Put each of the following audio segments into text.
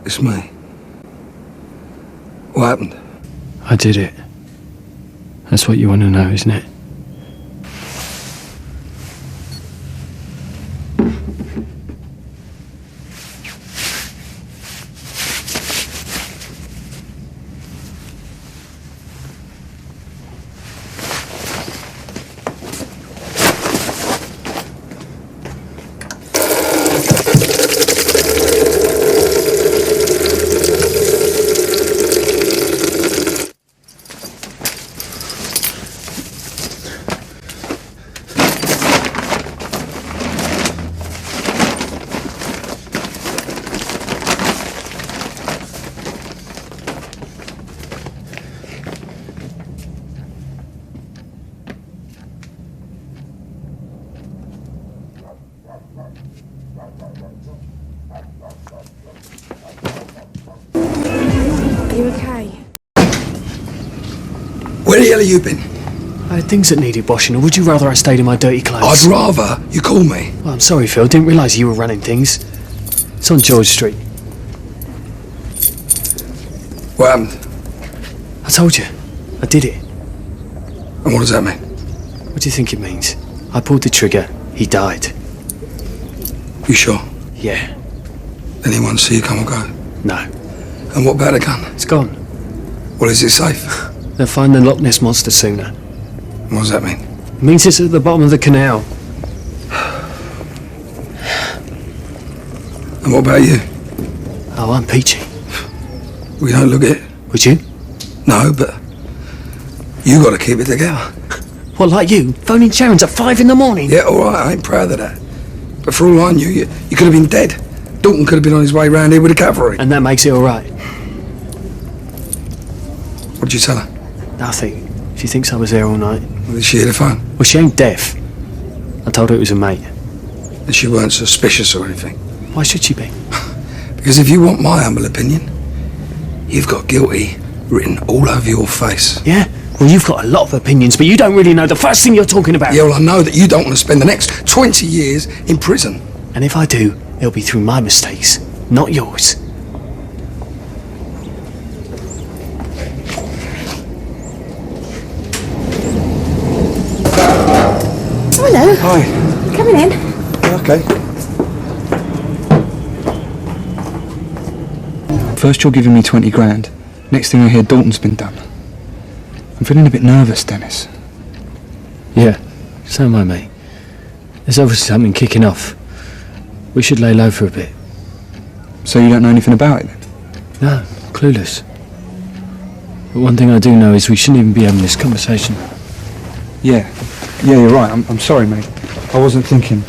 It's me. What happened? I did it. That's what you want to know, isn't it? Are you okay? Where the hell have you been? I had things that needed washing, or would you rather I stayed in my dirty clothes? I'd rather you call me. Well, I'm sorry, Phil. Didn't realise you were running things. It's on George Street. What happened? I told you. I did it. And what does that mean? What do you think it means? I pulled the trigger. He died. You sure? Yeah. Anyone see you come or go? No. And what about the gun? It's gone. Well, is it safe? They'll find the Loch Ness Monster sooner. What does that mean? It means it's at the bottom of the canal. And what about you? Oh, I'm peachy. We don't look it. Would you? No, but you got to keep it together. What, like you? Phoning Sharon's at 5 in the morning? Yeah, all right, I ain't proud of that. But for all I knew, you could have been dead. Dalton could have been on his way round here with the cavalry. And that makes it all right. What did you tell her? Nothing. She thinks I was there all night. Well, did she hear the phone? Well, she ain't deaf. I told her it was a mate. And she weren't suspicious or anything? Why should she be? Because if you want my humble opinion, you've got guilty written all over your face. Yeah? Well, you've got a lot of opinions, but you don't really know the first thing you're talking about. Yeah, well, I know that you don't want to spend the next 20 years in prison. And if I do, it'll be through my mistakes, not yours. Hello. Hi. Coming in. Okay. First you're giving me 20 grand. Next thing I hear, Dalton's been done. I'm feeling a bit nervous, Dennis. Yeah, so am I, mate. There's obviously something kicking off. We should lay low for a bit. So you don't know anything about it then? No, clueless. But one thing I do know is we shouldn't even be having this conversation. Yeah, you're right. I'm sorry, mate. I wasn't thinking.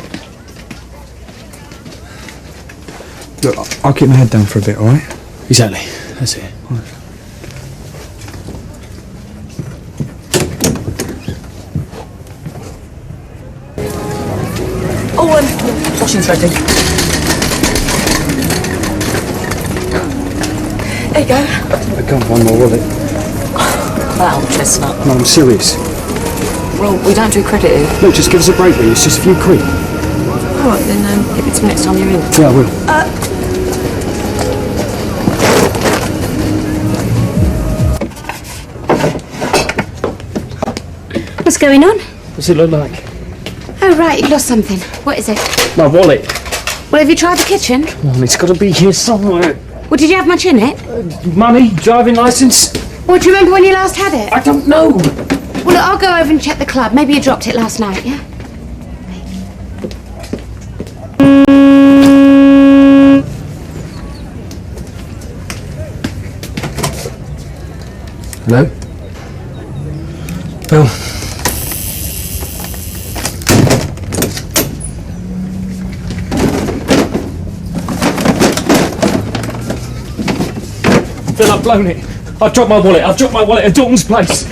Look, I'll keep my head down for a bit, alright? Exactly, that's it. Oh, washing's ready. There you go. I can't find my wallet. Well, chestnut. No, I'm serious. Well, we don't do credit here. Look, just give us a break, will you? It's just a few quid. All right, then give it to me next time you're in. Yeah, I will. What's going on? What's it look like? Oh, right, you lost something. What is it? My wallet. Well, have you tried the kitchen? Well, it's got to be here somewhere. Well, did you have much in it? Money, driving licence. Well, do you remember when you last had it? I don't know. Well, look, I'll go over and check the club. Maybe you dropped it last night, yeah? Hello? Phil? Phil, I've blown it. I've dropped my wallet. I've dropped my wallet at Dalton's place.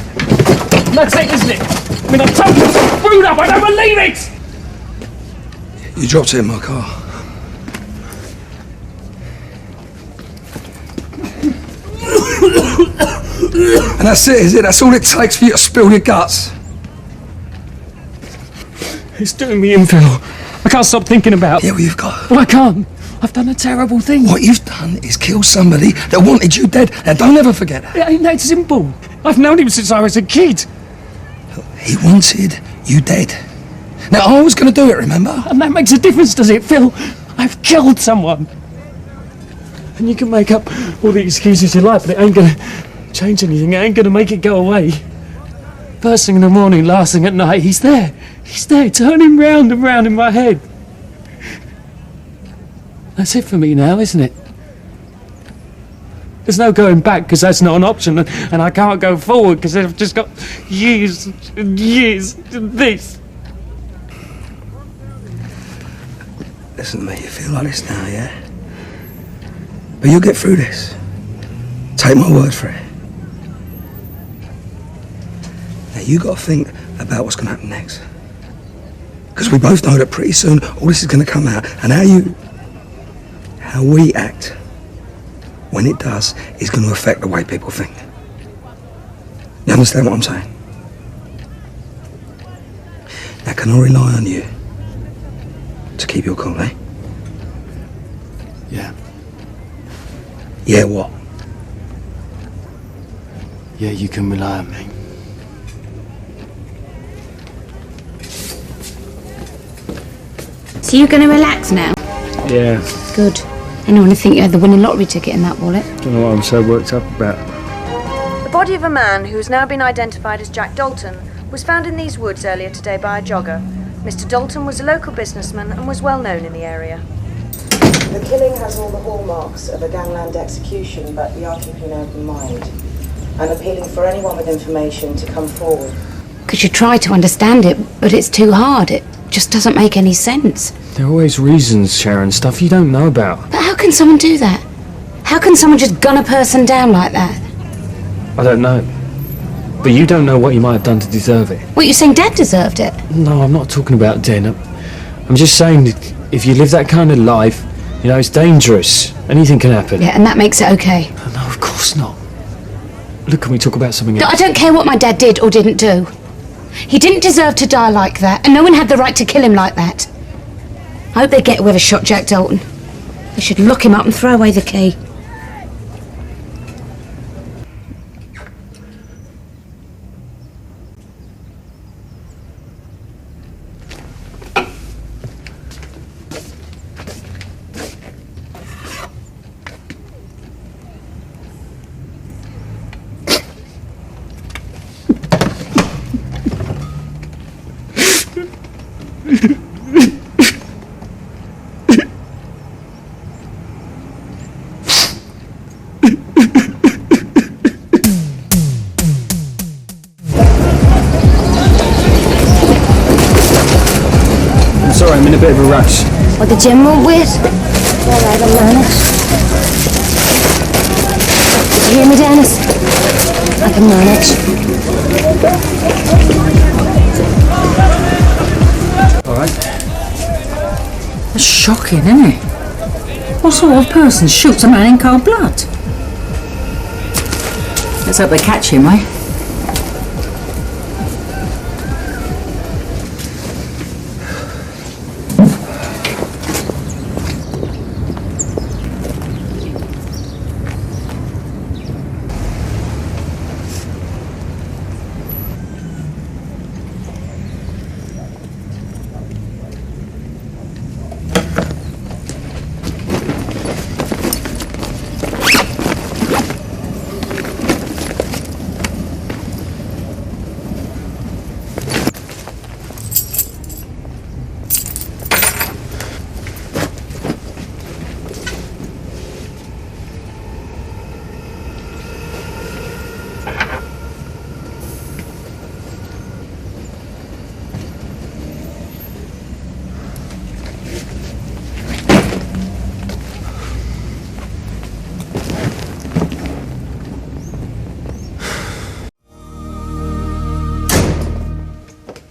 That's it, isn't it? I mean, I'm totally screwed up. I don't believe it! You dropped it in my car. And that's it, is it? That's all it takes for you to spill your guts. It's doing me in, Phil. I can't stop thinking about... Yeah, well, you've got... Well, I can't. I've done a terrible thing. What you've done is kill somebody that wanted you dead. Now, don't ever forget that. It ain't that simple. I've known him since I was a kid. He wanted you dead. Now, I was going to do it, remember? And that makes a difference, does it, Phil? I've killed someone. And you can make up all the excuses you like, but it ain't going to change anything. It ain't going to make it go away. First thing in the morning, last thing at night, he's there. He's there, turning round and round in my head. That's it for me now, isn't it? There's no going back, because that's not an option, and I can't go forward, because I've just got years and years of this. Listen to me, you feel like this now, yeah? But you'll get through this. Take my word for it. Now, you got to think about what's going to happen next. Because we both know that pretty soon all this is going to come out, and how we act when it does is going to affect the way people think. You understand what I'm saying? Now, can I rely on you to keep your cool, eh? Yeah. Yeah, what? Yeah, you can rely on me. So you're going to relax now? Yeah. Good. I don't want to think you had the winning lottery ticket in that wallet. Don't know what I'm so worked up about. The body of a man who has now been identified as Jack Dalton was found in these woods earlier today by a jogger. Mr. Dalton was a local businessman and was well known in the area. The killing has all the hallmarks of a gangland execution, but we are keeping an open mind and appealing for anyone with information to come forward. Because you try to understand it, but it's too hard. It just doesn't make any sense. There are always reasons, Sharon, stuff you don't know about. But how can someone do that? How can someone just gun a person down like that? I don't know. But you don't know what you might have done to deserve it. What, you saying Dad deserved it? No, I'm not talking about Den. I'm just saying that if you live that kind of life, you know, it's dangerous. Anything can happen. Yeah, and that makes it okay. No, of course not. Look, can we talk about something else? I don't care what my dad did or didn't do. He didn't deserve to die like that, and no one had the right to kill him like that. I hope they get whoever shot Jack Dalton. They should lock him up and throw away the key. Sorry, I'm in a bit of a rush. What the gym won't wait? All right, I'll manage. Did you hear me, Dennis? I can manage. All right. That's shocking, isn't it? What sort of person shoots a man in cold blood? Let's hope they catch him, eh?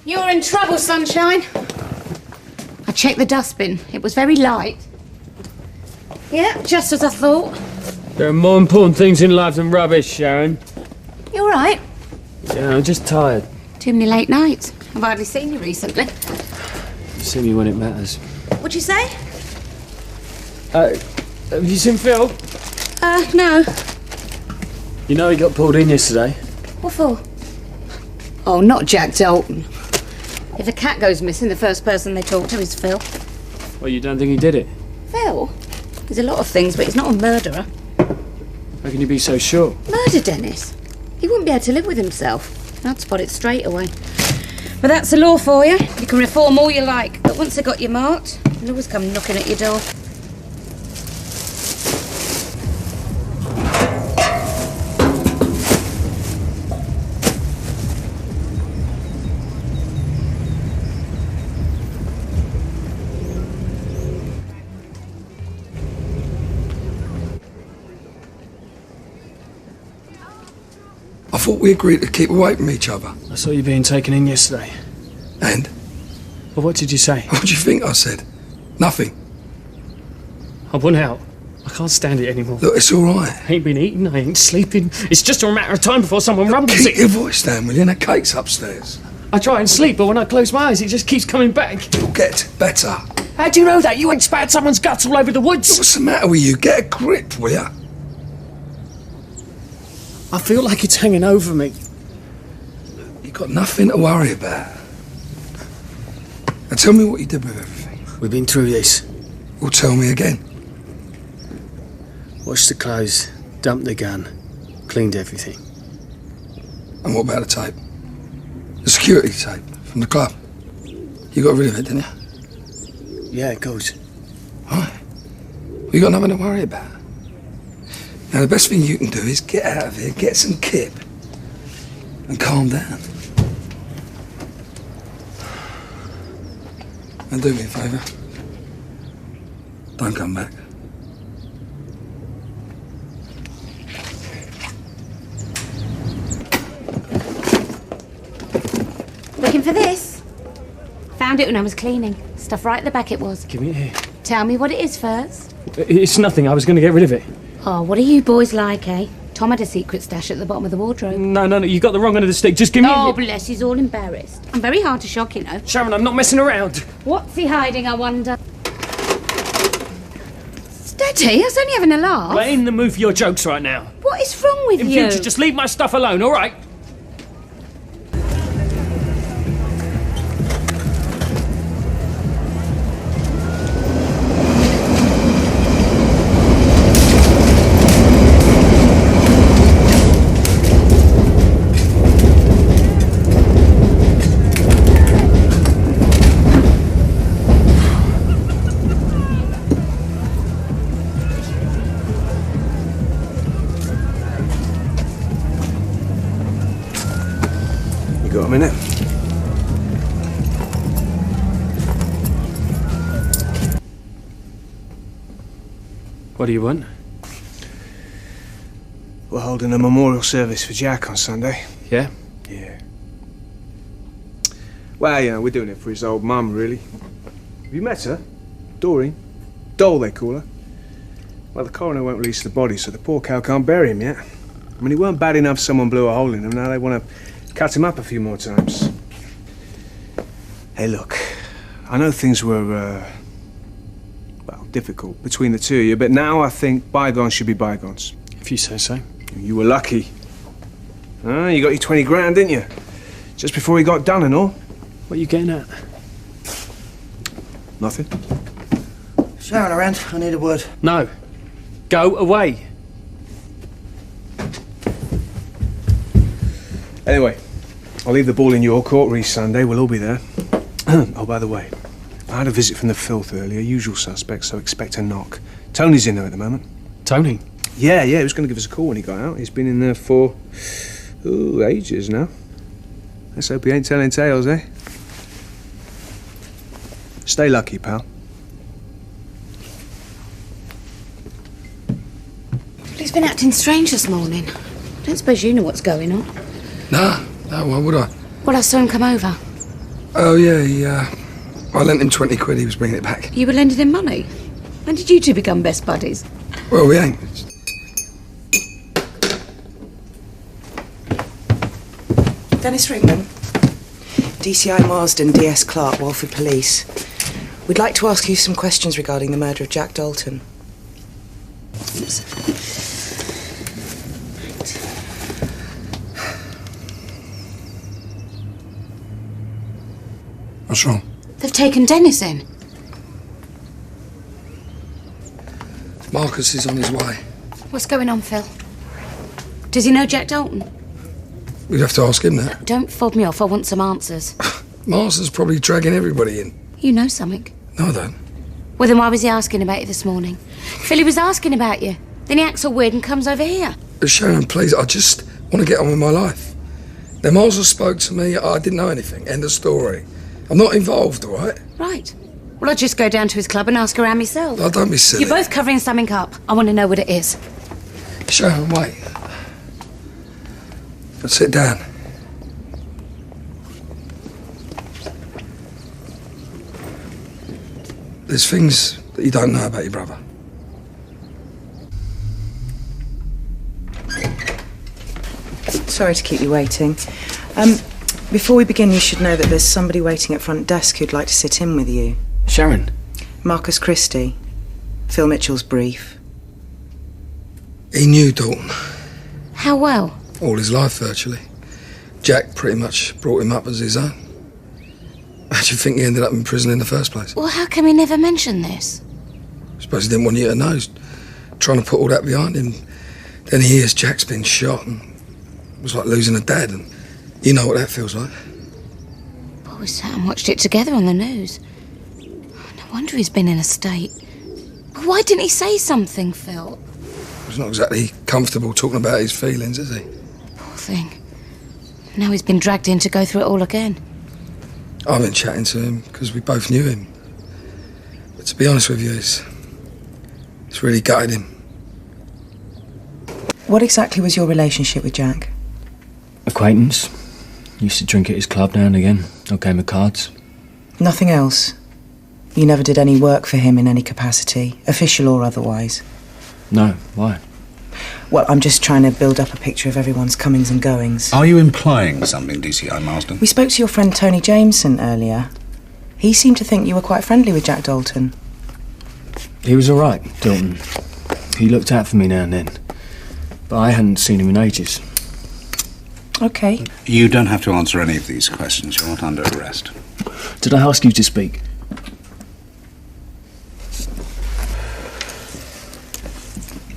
You're in trouble, sunshine. I checked the dustbin. It was very light. Yeah, just as I thought. There are more important things in life than rubbish, Sharon. You all right? Yeah, I'm just tired. Too many late nights. I've hardly seen you recently. See me when it matters. What'd you say? Have you seen Phil? No. You know he got pulled in yesterday. What for? Oh, not Jack Dalton. If a cat goes missing, the first person they talk to is Phil. Well, you don't think he did it? Phil? He's a lot of things, but he's not a murderer. How can you be so sure? Murder, Dennis? He wouldn't be able to live with himself. I'd spot it straight away. But that's the law for you. You can reform all you like, but once they got you marked, they'll always come knocking at your door. I thought we agreed to keep away from each other. I saw you being taken in yesterday. And? Well, what did you say? What do you think I said? Nothing. I want out. I can't stand it anymore. Look, it's all right. I ain't been eating, I ain't sleeping. It's just a matter of time before someone rumbles Keep it. your voice down, will you? The cake's upstairs. I try and sleep, but when I close my eyes, it just keeps coming back. It'll get better. How do you know that? You ain't spat someone's guts all over the woods. What's the matter with you? Get a grip, will you? I feel like it's hanging over me. You've got nothing to worry about. Now tell me what you did with everything. We've been through this. Well, tell me again. Washed the clothes, dumped the gun, cleaned everything. And what about the tape? The security tape from the club. You got rid of it, didn't you? Yeah, it goes. Right. Well, you got nothing to worry about. Now, the best thing you can do is get out of here, get some kip, and calm down. And do me a favour. Don't come back. Looking for this? Found it when I was cleaning. Stuff right at the back it was. Give me it here. Tell me what it is first. It's nothing, I was going to get rid of it. Oh, what are you boys like, eh? Tom had a secret stash at the bottom of the wardrobe. No, you got the wrong end of the stick. Just give me Oh, it. bless, he's all embarrassed. I'm very hard to shock, you know. Sharon, I'm not messing around. What's he hiding, I wonder? Steady, I was only having a laugh. I'm in the mood for your jokes right now. What is wrong with In you? future, just leave my stuff alone, all right? Got a minute? What do you want? We're holding a memorial service for Jack on Sunday. Yeah? Yeah. Well, you know, we're doing it for his old mum, really. Have you met her? Doreen? Dole, they call her. Well, the coroner won't release the body, so the poor cow can't bury him yet. I mean, he weren't bad enough someone blew a hole in him. Now they want to cut him up a few more times. Hey, look, I know things were, well, difficult between the two of you, but now I think bygones should be bygones. If you say so. You were lucky. You got your 20 grand, didn't you? Just before he got done and all. What are you getting at? Nothing. Sharon around, I need a word. No. Go away. Anyway, I'll leave the ball in your court, Reece, Sunday. We'll all be there. Oh, by the way, I had a visit from the filth earlier. Usual suspect, so expect a knock. Tony's in there at the moment. Tony? Yeah, he was going to give us a call when he got out. He's been in there for, ages now. Let's hope he ain't telling tales, eh? Stay lucky, pal. He's been acting strange this morning. Don't suppose you know what's going on. No, why would I? Well, I saw him come over. Oh, yeah, I lent him 20 quid, he was bringing it back. You were lending him money? When did you two become best buddies? Well, we ain't. Dennis Rickman, DCI Marsden, DS Clark, Walford Police. We'd like to ask you some questions regarding the murder of Jack Dalton. nonsense. What's wrong? They've taken Dennis in. Marcus is on his way. What's going on, Phil? Does he know Jack Dalton? We'd have to ask him that. Don't fob me off, I want some answers. Marston's probably dragging everybody in. You know something. No, I don't. Well, then why was he asking about you this morning? Phil, he was asking about you. Then he acts all weird and comes over here. Sharon, please, I just want to get on with my life. Now, Marston spoke to me, I didn't know anything. End of story. I'm not involved, all right? Right. Well, I'll just go down to his club and ask around myself. Oh, don't be silly. You're both covering something up. I want to know what it is. Sharon, wait. Let's sit down. There's things that you don't know about your brother. Sorry to keep you waiting. Before we begin, you should know that there's somebody waiting at front desk who'd like to sit in with you. Sharon. Marcus Christie. Phil Mitchell's brief. He knew Dalton. How well? All his life, virtually. Jack pretty much brought him up as his own. How do you think he ended up in prison in the first place? Well, how come he never mentioned this? I suppose he didn't want you to know. He's trying to put all that behind him. Then he hears Jack's been shot, and it was like losing a dad, and you know what that feels like. Well, we sat and watched it together on the news. No wonder he's been in a state. Why didn't he say something, Phil? He's not exactly comfortable talking about his feelings, is he? Poor thing. Now he's been dragged in to go through it all again. I've been chatting to him because we both knew him. But to be honest with you, it's really gutted him. What exactly was your relationship with Jack? Acquaintance. Used to drink at his club now and again. No game of cards. Nothing else? You never did any work for him in any capacity, official or otherwise? No, why? Well, I'm just trying to build up a picture of everyone's comings and goings. Are you implying something, DCI Marsden? We spoke to your friend Tony Jameson earlier. He seemed to think you were quite friendly with Jack Dalton. He was all right, Dalton. He looked out for me now and then. But I hadn't seen him in ages. OK. You don't have to answer any of these questions. You're not under arrest. Did I ask you to speak?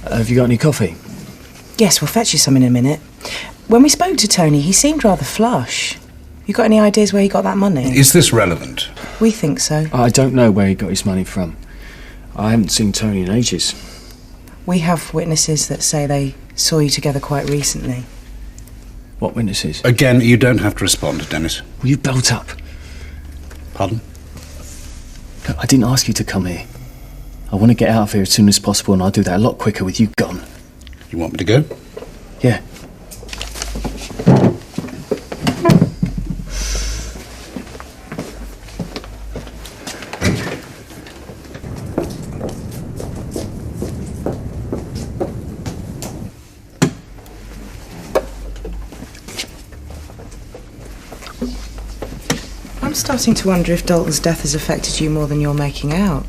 Have you got any coffee? Yes, we'll fetch you some in a minute. When we spoke to Tony, he seemed rather flush. You got any ideas where he got that money? Is this relevant? We think so. I don't know where he got his money from. I haven't seen Tony in ages. We have witnesses that say they saw you together quite recently. What witnesses? Again, you don't have to respond, Dennis. Will you belt up? Pardon? Look, I didn't ask you to come here. I want to get out of here as soon as possible, and I'll do that a lot quicker with you gone. You want me to go? Yeah. I'm starting to wonder if Dalton's death has affected you more than you're making out.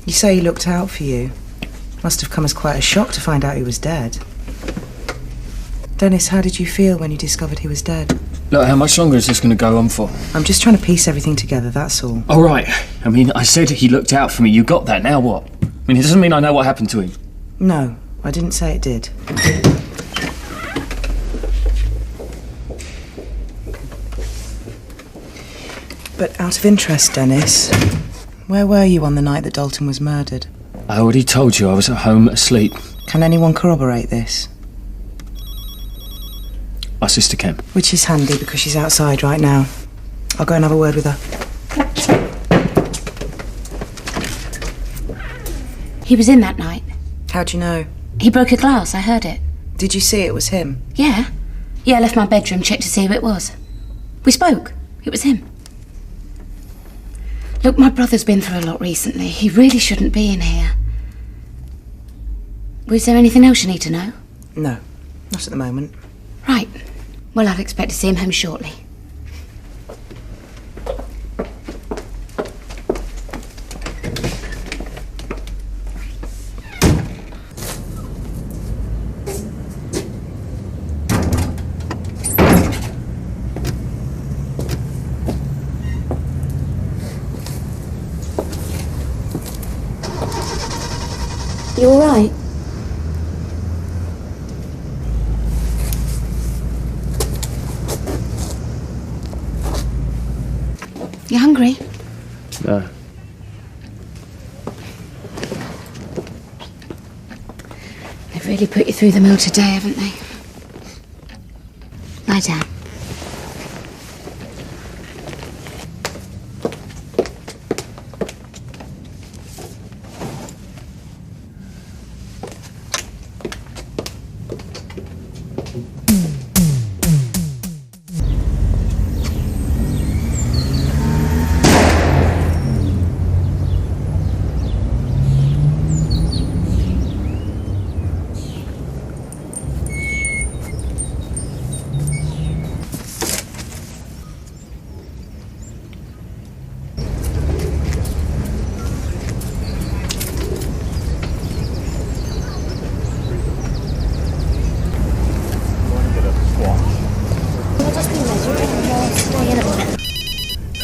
You say he looked out for you. Must have come as quite a shock to find out he was dead. Dennis, how did you feel when you discovered he was dead? Look, how much longer is this going to go on for? I'm just trying to piece everything together, that's all. All right. I mean, I said he looked out for me. You got that. Now what? I mean, it doesn't mean I know what happened to him. No, I didn't say it did. But out of interest, Dennis, where were you on the night that Dalton was murdered? I already told you I was at home asleep. Can anyone corroborate this? My sister can. Which is handy because she's outside right now. I'll go and have a word with her. He was in that night. How'd you know? He broke a glass, I heard it. Did you see it was him? Yeah. Yeah, I left my bedroom, checked to see who it was. We spoke. It was him. Look, my brother's been through a lot recently. He really shouldn't be in here. Was there anything else you need to know? No, not at the moment. Right. Well, I'd expect to see him home shortly. You all right? You hungry? No. They've really put you through the mill today, haven't they? Lie down.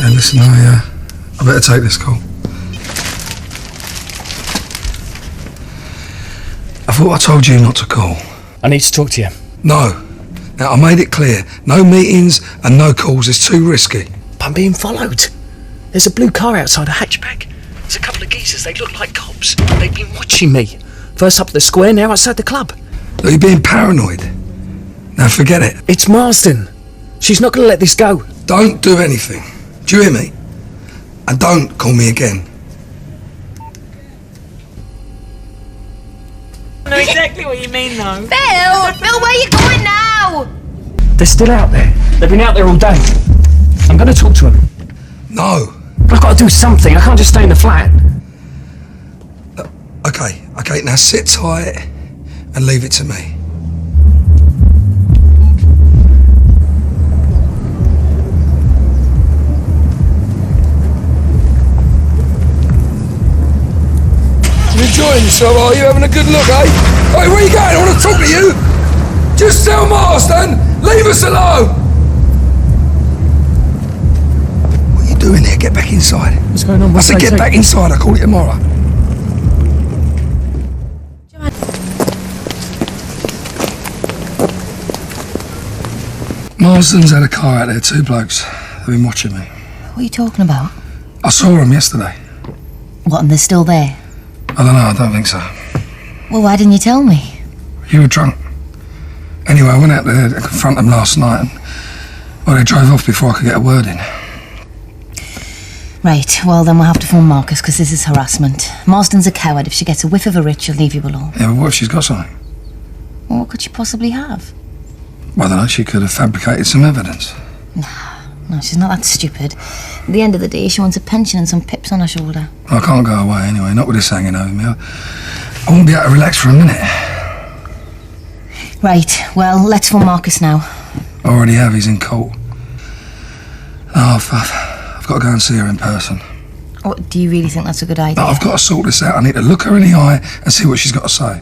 Listen, I better take this call. I thought I told you not to call. I need to talk to you. No. Now, I made it clear. No meetings and no calls. It's too risky. I'm being followed. There's a blue car outside a hatchback. There's a couple of geezers. They look like cops. They've been watching me. First up at the square, now outside the club. Look, you're being paranoid. Now, forget it. It's Marsden. She's not going to let this go. Don't do anything. Do you hear me? And don't call me again. I know exactly what you mean, though. Phil! Phil, where are you going now? They're still out there. They've been out there all day. I'm going to talk to them. No. But I've got to do something. I can't just stay in the flat. Okay, now sit tight and leave it to me. You're enjoying yourself, are you? Having a good look, eh? Hey, where are you going? I want to talk to you. Just tell Marsden, leave us alone. What are you doing there? Get back inside. What's going on? I said get back inside. I'll call you tomorrow. Marsden's had a car out there, 2 blokes. They've been watching me. What are you talking about? I saw them yesterday. What, and they're still there? I don't know, I don't think so. Well, why didn't you tell me? You were drunk. Anyway, I went out there to confront them last night and, well, they drove off before I could get a word in. Right, well then we'll have to phone Marcus because this is harassment. Marsden's a coward. If she gets a whiff of a rich, she'll leave you alone. Yeah, but what if she's got something? Well, what could she possibly have? Well, I don't know, she could have fabricated some evidence. No, she's not that stupid. At the end of the day, she wants a pension and some pips on her shoulder. I can't go away anyway, not with this hanging over me. I won't be able to relax for a minute. Right, well, let's phone Marcus now. I already have, he's in court. Oh, I've got to go and see her in person. What, do you really think that's a good idea? No, I've got to sort this out. I need to look her in the eye and see what she's got to say.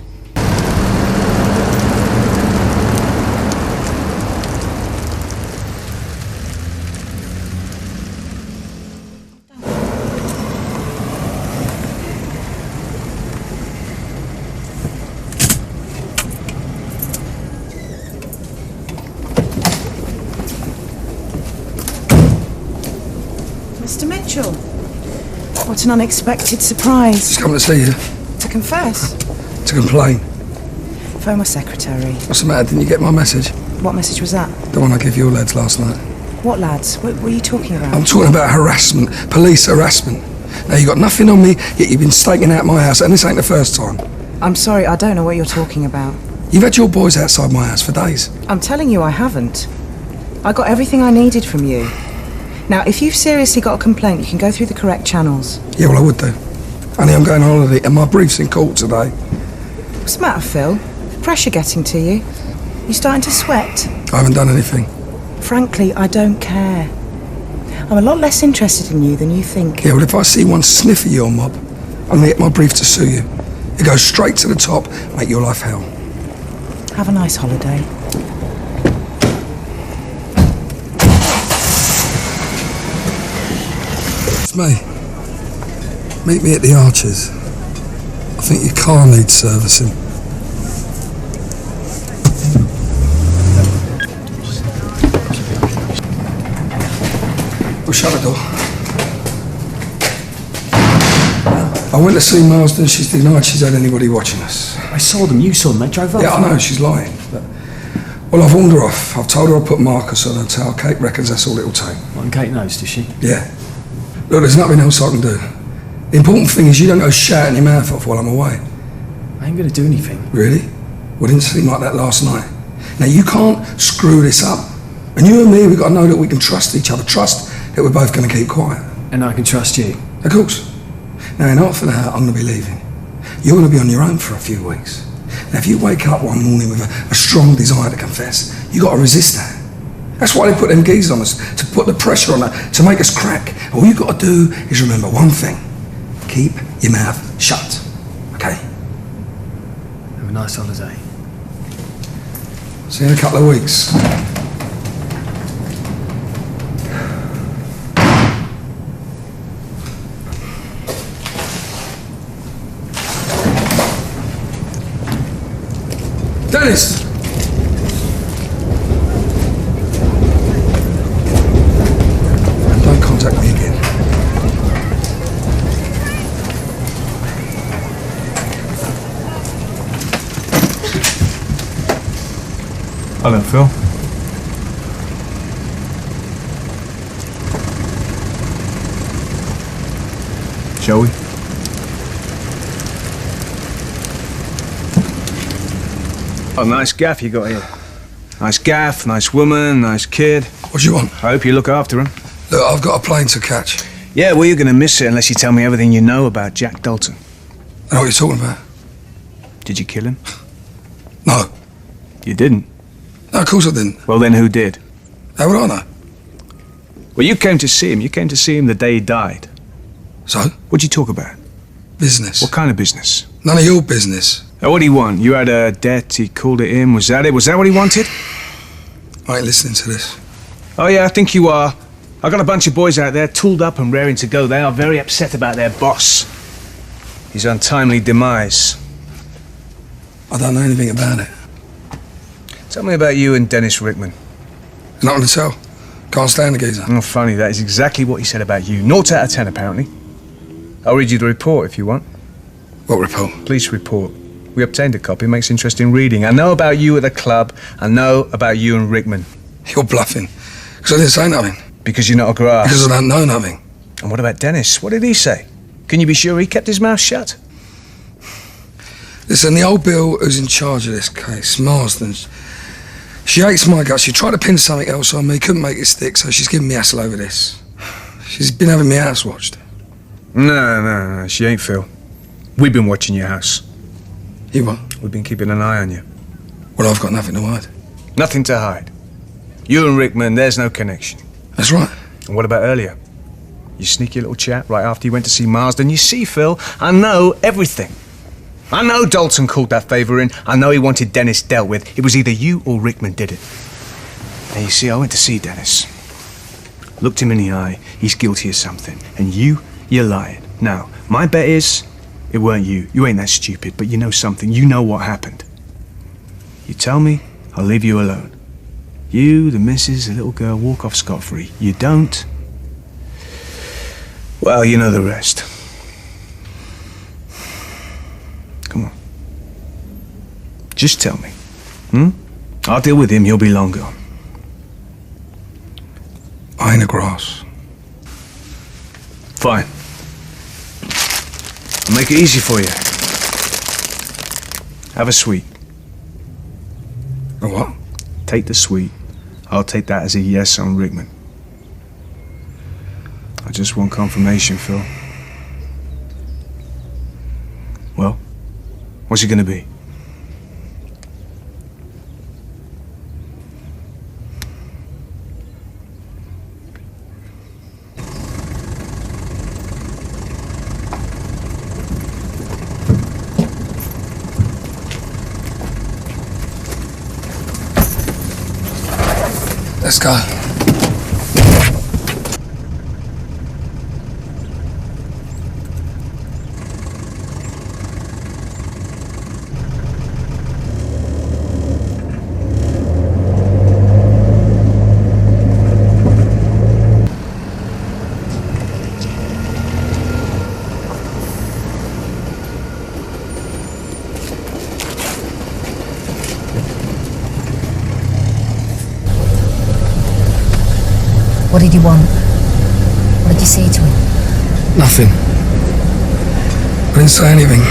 Mr. Mitchell, what an unexpected surprise. She's coming to see you. To confess? To complain. Phone my secretary. What's the matter? Didn't you get my message? What message was that? The one I gave your lads last night. What lads? What are you talking about? I'm talking about harassment, police harassment. Now, you got nothing on me, yet you've been staking out my house, and this ain't the first time. I'm sorry, I don't know what you're talking about. You've had your boys outside my house for days. I'm telling you I haven't. I got everything I needed from you. Now, if you've seriously got a complaint, you can go through the correct channels. Yeah, well, I would do. Only I'm going on holiday, and my brief's in court today. What's the matter, Phil? Pressure getting to you? You starting to sweat? I haven't done anything. Frankly, I don't care. I'm a lot less interested in you than you think. Yeah, well, if I see one sniff of your mob, I'm gonna get my brief to sue you. It goes straight to the top, make your life hell. Have a nice holiday. It's me. Meet me at the Arches. I think your car needs servicing. We'll shut the door. I went to see Marsden. She's denied she's had anybody watching us. I saw them. You saw them. They drove up. Yeah, I know. She's lying. But, well, I've warned her off. I've told her I'll put Marcus on her tail. Kate reckons that's all it'll take. Well, and Kate knows, does she? Yeah. Look, there's nothing else I can do. The important thing is you don't go shouting your mouth off while I'm away. I ain't going to do anything. Really? Well, it didn't seem like that last night. Now, you can't screw this up. And you and me, we've got to know that we can trust each other. Trust that we're both going to keep quiet. And I can trust you? Of course. Now, in half an hour, I'm going to be leaving. You're going to be on your own for a few weeks. Now, if you wake up one morning with a strong desire to confess, you've got to resist that. That's why they put them geese on us, to put the pressure on her, to make us crack. All you've got to do is remember one thing. Keep your mouth shut. Okay? Have a nice holiday. See you in a couple of weeks. Dennis! And don't contact me again. Hello, Phil. Shall we? Oh, nice gaff you got here. Nice gaff, nice woman, nice kid. What do you want? I hope you look after him. Look, I've got a plane to catch. Yeah, well, you're going to miss it unless you tell me everything you know about Jack Dalton. I know what you're talking about. Did you kill him? No. You didn't? No, of course I didn't. Well, then who did? How would I know? Well, you came to see him. You came to see him the day he died. So? What'd you talk about? Business. What kind of business? None of your business. Oh, what'd he want? You had a debt, he called it in. Was that it? Was that what he wanted? I ain't listening to this. Oh, yeah, I think you are. I got a bunch of boys out there, tooled up and raring to go. They are very upset about their boss. His untimely demise. I don't know anything about it. Tell me about you and Dennis Rickman. Nothing to tell. Can't stand the geezer. Oh, funny, that is exactly what he said about you. 0 out of 10, apparently. I'll read you the report if you want. What report? Police report. We obtained a copy. Makes interesting reading. I know about you at the club. I know about you and Rickman. You're bluffing. Because I didn't say nothing. Because you're not a grass. Because I don't know nothing. And what about Dennis? What did he say? Can you be sure he kept his mouth shut? Listen, the old Bill who's in charge of this case, Marsden, she hates my guts. She tried to pin something else on me, couldn't make it stick, so she's giving me hassle over this. She's been having me house watched. No, she ain't, Phil. We've been watching your house. You what? We've been keeping an eye on you. Well, I've got nothing to hide. Nothing to hide. You and Rickman, there's no connection. That's right. And what about earlier? You sneaky little chat right after you went to see Marsden. You see, Phil, I know everything. I know Dalton called that favour in. I know he wanted Dennis dealt with. It was either you or Rickman did it. Now, you see, I went to see Dennis. Looked him in the eye. He's guilty of something. And you're lying. Now, my bet is, it weren't you. You ain't that stupid, but you know something. You know what happened. You tell me, I'll leave you alone. You, the missus, the little girl, walk off scot-free. You don't, well, you know the rest. Come on. Just tell me. I'll deal with him. He'll be long gone. I ain't a grass. Fine. I'll make it easy for you. Have a sweet. A what? Take the sweet. I'll take that as a yes on Rickman. I just want confirmation, Phil. Well, what's it gonna be? Let's go. What did you want? What did you say to him? Nothing. I didn't say anything.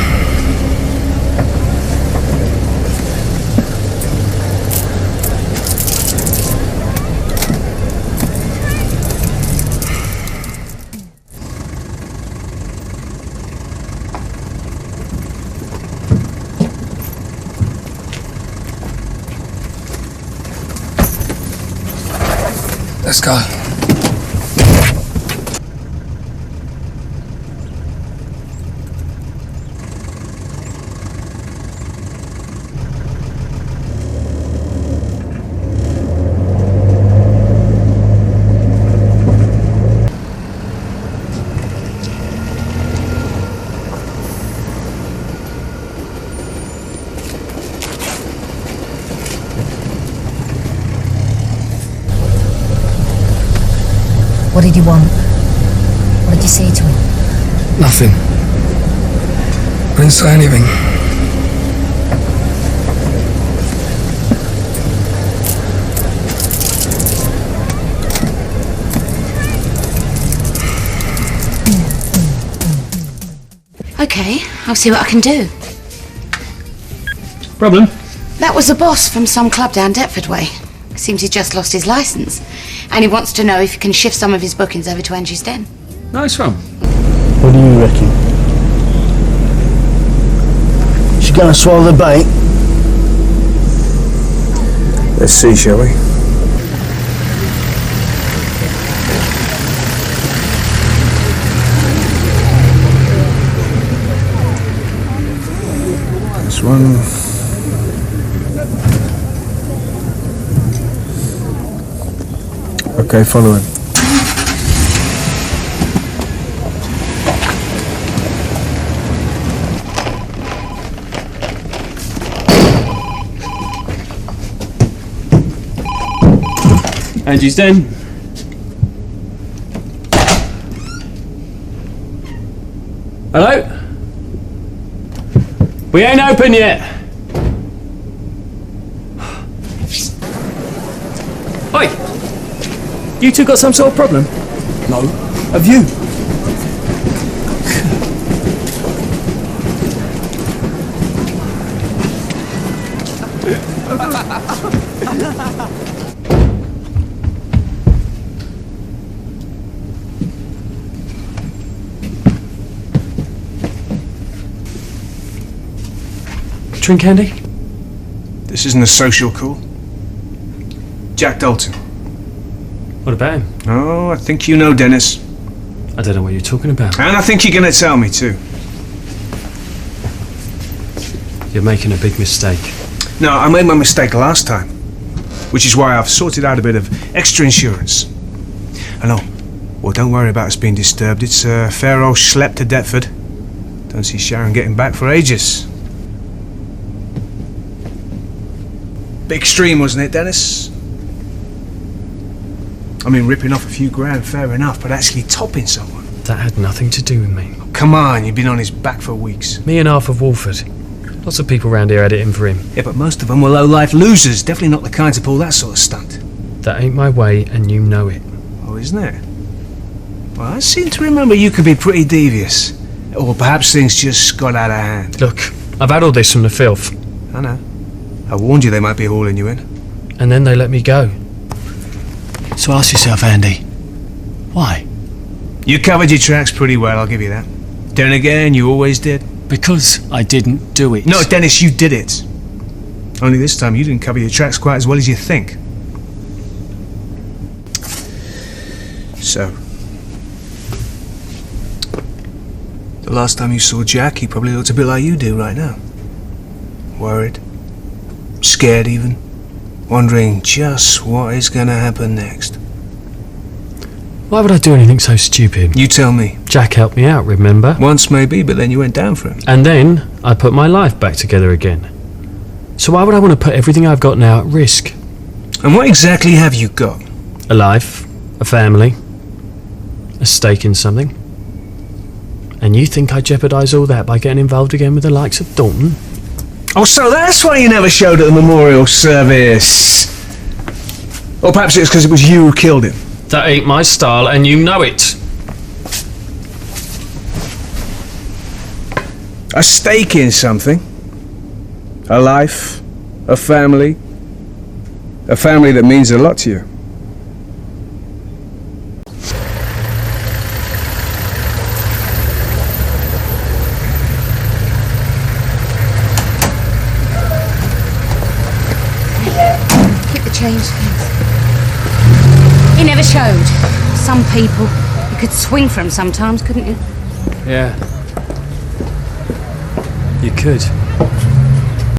Let's go. What did you want? What did you say to him? Nothing. I didn't say anything. Okay, I'll see what I can do. Problem? That was the boss from some club down Deptford way. Seems he's just lost his licence. And he wants to know if he can shift some of his bookings over to Angie's Den. Nice one. What do you reckon? She's gonna swallow the bait? Let's see, shall we? This one. Okay, follow him. Angie's Den. Hello? We ain't open yet. Oi! You two got some sort of problem? No. Have you? Drink candy? This isn't a social call. Jack Dalton. What about him? Oh, I think you know Dennis. I don't know what you're talking about. And I think you're going to tell me too. You're making a big mistake. No, I made my mistake last time. Which is why I've sorted out a bit of extra insurance. I know. Well, don't worry about us being disturbed. It's a fair old schlep to Deptford. Don't see Sharon getting back for ages. Big stream, wasn't it, Dennis? I mean, ripping off a few grand, fair enough, but actually topping someone. That had nothing to do with me. Oh, come on, you've been on his back for weeks. Me and half of Walford. Lots of people round here had it in for him. Yeah, but most of them were low-life losers. Definitely not the kind to pull that sort of stunt. That ain't my way, and you know it. Oh, isn't it? Well, I seem to remember you could be pretty devious. Or perhaps things just got out of hand. Look, I've had all this from the filth. I know. I warned you they might be hauling you in. And then they let me go. So ask yourself, Andy, why? You covered your tracks pretty well, I'll give you that. Then again, you always did. Because I didn't do it. No, Dennis, you did it. Only this time you didn't cover your tracks quite as well as you think. So, the last time you saw Jack, he probably looked a bit like you do right now. Worried. Scared even. Wondering just what is going to happen next. Why would I do anything so stupid? You tell me. Jack helped me out, remember? Once maybe, but then you went down for him. And then I put my life back together again. So why would I want to put everything I've got now at risk? And what exactly have you got? A life, a family, a stake in something. And you think I jeopardise all that by getting involved again with the likes of Dalton? Oh, so that's why you never showed at the memorial service. Or perhaps it's because it was you who killed him. That ain't my style, and you know it. A stake in something. A life. A family. A family that means a lot to you. Keep the change, please. He never showed. Some people, you could swing from sometimes, couldn't you? Yeah. You could.